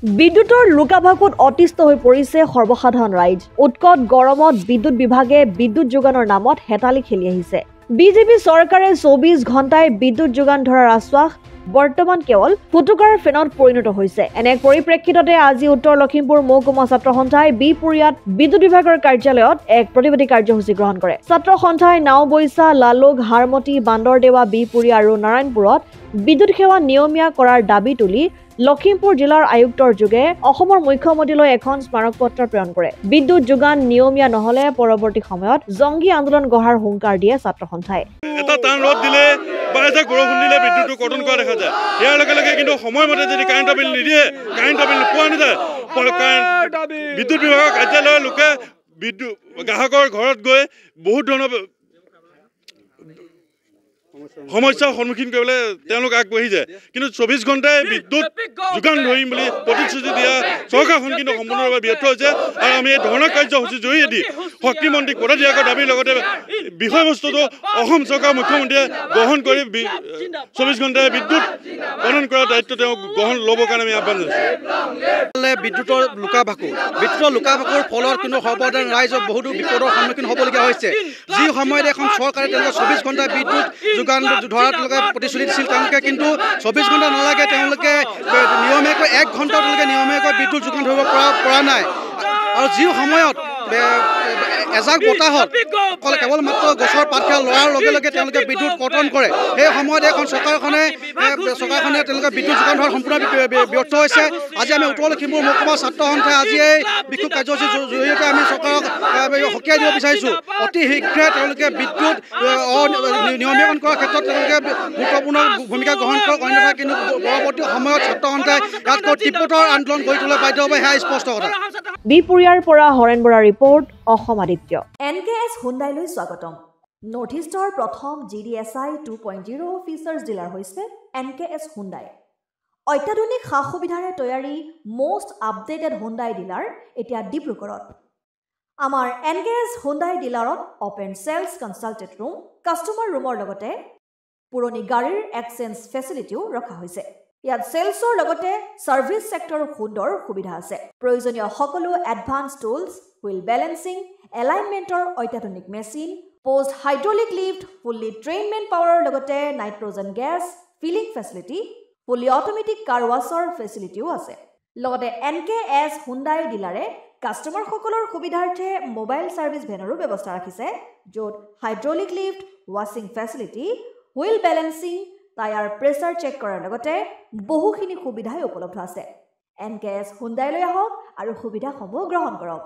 বিদ্যুতৰ লুকাভাকুত অতিষ্ঠ হৈ পৰিছে সৰ্বসাধাৰণ ৰাইজ। উৎকট গৰমত বিদ্যুৎ বিভাগে বিদ্যুৎ যোগানৰ নামত হেতালি খেলি আহিছে। বিজেপি চৰকাৰে 24 ঘণ্টাই বিদ্যুৎ যোগান ধৰাৰ আশ্বাস বৰ্তমান কেৱল ফুটুকাৰ ফেনত পৰিণত হৈছে। এনে পৰিপ্ৰেক্ষিততে আজি উত্তৰ লখিমপুৰ মহকুমা ছাত্ৰ সন্থাই বিপুৰীয়াত বিদ্যুৎ বিভাগৰ কাৰ্যালয়ত এক প্ৰতিবাদী কাৰ্যসূচী গ্ৰহণ কৰে। ছাত্ৰ সন্থাই নাওবৈছা, লালুক, হাৰমতি, বান্দৰদেৱা, বিপুৰীয়া আৰু নাৰায়ণপুৰত বিদ্যুৎ সেৱা নিয়মীয়া কৰাৰ দাবী তুলি লখিমপুৰ জিলাৰ আয়ুক্তৰ যোগে অসমৰ মুখ্যমন্ত্ৰীলৈ এখন স্মাৰক পত্ৰ প্ৰেৰণ কৰে। বিদ্যুৎ যোগান নিয়মীয়া নহলে পৰৱৰ্তী সময়ত জংগী আন্দোলন গঢ়াৰ হুংকাৰ দিয়ে ছাত্ৰ সন্থাই। এটা টান ৰদ দিলে বাৰে বৰষুণ দিলে বিদ্যুৎটো কটন কৰা দেখা যায়। ইয়াৰ লগে লগে কিন্তু সময়মতে যদি কাৰেণ্টৰ বিল নিদিয়ে, কাৰেণ্টৰ বিল নোপোৱা নাযায়, বিদ্যুৎ বিভাগৰ কাৰ্যালয়ৰ লোকে বিদ্যুৎ গ্ৰাহকৰ ঘৰত গৈ বহুত ধৰণৰ সমস্যাৰ সন্মুখীন কৰিবলৈ তেওঁলোক আগবাঢ়ি যায়। কিন্তু 24 ঘণ্টাই বিদ্যুৎ যোগান ধৰিম বুলি প্ৰতিশ্ৰুতি দিয়া চৰকাৰখন কিন্তু সম্পূৰ্ণভাৱে ব্যৰ্থ হৈছে। আৰু আমি এই ধৰণৰ কাৰ্যসূচীৰ জৰিয়তে শক্তিমন্ত্ৰীক পদত্যাগৰ দাবীৰ লগতে বিষয়বস্তুটো অসম চৰকাৰ মুখ্যমন্ত্ৰীয়ে গ্ৰহণ কৰি 24 ঘণ্টাই বিদ্যুৎ প্ৰদান কৰাৰ দায়িত্ব তেওঁ গ্ৰহণ ল'বৰ কাৰণে আমি আহ্বান জনাইছোঁ। বিদ্যুৎৰ লুকাভাকুৰ ফলত কিন্তু সৰ্বসাধাৰণ ৰাইজৰ বহুতো বিপদৰ সন্মুখীন হ'বলগীয়া হৈছে। যি সময়ত এখন চৰকাৰে তেওঁলোকে 24 ঘণ্টা বিদ্যুৎ যোগান ধৰাৰ তেওঁলোকে প্ৰতিশ্ৰুতি দিছিল, তেওঁলোকে কিন্তু 24 ঘণ্টা নালাগে, তেওঁলোকে নিয়মীয়াকৈ 1 ঘণ্টাও তেওঁলোকে নিয়মীয়াকৈ বিদ্যুৎ যোগান ধৰিব পৰা নাই। আৰু যি সময়ত এজাক বতাহত কেৱল মাত্ৰ গছৰ পাতখিলা লৰাৰ লগে লগে তেওঁলোকে বিদ্যুৎ কৰ্তন কৰে, সেই সময়ত এখন চৰকাৰখনে তেওঁলোকে বিদ্যুৎ যোগান ধৰাত সম্পূৰ্ণ ব্যৰ্থ হৈছে। আজি আমি উত্তৰ লখিমপুৰ মহকুমা ছাত্ৰ সন্থাই আজি এই বিক্ষোভ কাৰ্যসূচীৰ জৰিয়তে আমি চৰকাৰক সকীয়াই দিব বিচাৰিছোঁ। অতি শীঘ্ৰে তেওঁলোকে বিদ্যুৎ নিয়মীকৰণ কৰাৰ ক্ষেত্ৰত তেওঁলোকে গুৰুত্বপূৰ্ণ ভূমিকা গ্ৰহণ কৰক, অন্যথা কিন্তু পৰৱৰ্তী সময়ত ছাত্ৰ সন্থাই ইয়াতকৈ তীব্ৰতৰ আন্দোলন গঢ়ি তুলিবলৈ বাধ্য হ'ব, সেয়া স্পষ্ট কথা। বিপুৰীয়াৰ পৰা হৰেণ বৰা ৰিপৰ্ট, অসম আদিত্য। NKS হুণ্ডাইলৈ স্বাগতম। নৰ্থ ইষ্টৰ প্ৰথম GDSI 2.0 ফিচাৰ্ছ ডিলাৰ হৈছে NKS হুণ্ডাই। অত্যাধুনিক সা সুবিধাৰে তৈয়াৰী মষ্ট আপডেটেড হুণ্ডাই ডিলাৰ এতিয়া ডিব্ৰুগড়ত। আমাৰ NKS হুণ্ডাই ডিলাৰত open sales consulted room, customer ৰুমৰ লগতে পুৰণি গাড়ীৰ এক্সচেঞ্জ ফেচিলিটিও ৰখা হৈছে। ইয়াত চেলছৰ লগতে ছাৰ্ভিচ ছেক্টৰৰ সুন্দৰ সুবিধা আছে। প্ৰয়োজনীয় সকলো এডভান্স টুলছ, হুইল বেলেন্সিং, এলাইনমেণ্টৰ অত্যাধুনিক machine, post hydraulic lift, fully ট্ৰেইনমেণ্ট পাৱাৰৰ লগতে nitrogen gas filling facility, fully automatic car washer ফেচিলিটিও আছে। লগতে NKS হুণ্ডাই ডিলাৰে কাষ্টমাৰসকলৰ সুবিধাৰ্থে মোবাইল ছাৰ্ভিচ ভেনৰো ব্যৱস্থা ৰাখিছে, য'ত হাইড্ৰলিক লিফ্ট, ৱাছিং facility, wheel balancing, tyre pressure check কৰাৰ লগতে বহুখিনি সুবিধাই উপলব্ধ আছে। NKS হুণ্ডাইলৈ আহক আৰু সুবিধাসমূহ গ্ৰহণ কৰক।